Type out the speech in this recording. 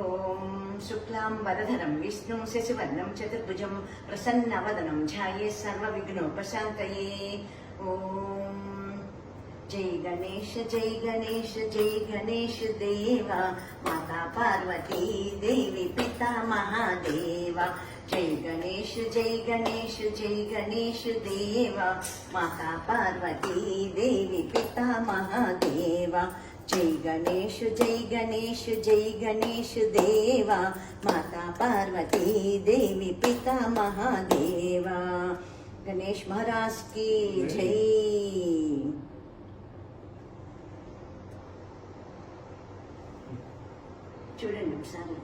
ఓం శుక్లాం వరధరం విష్ణు శశివర్ణం చతుర్భుజం ప్రసన్నవదనం ధ్యాయే సర్వవిఘ్నోపశాంతయే. ఓం జై గణేష జై గణేష జై గణేష దేవా మాతా పార్వతీ దేవి పితా మహాదేవ. జై గణేష జై గణేష జై గణేష దేవా మాతా పార్వతీ దేవి పితా మహాదేవ. జై గణేష్ జై గణేష్ జై గణేష్ దేవా మాతా పార్వతీ దేవి పితా మహాదేవా. గణేష్ మహారాజ్ की జై. చూడండి ఒకసారి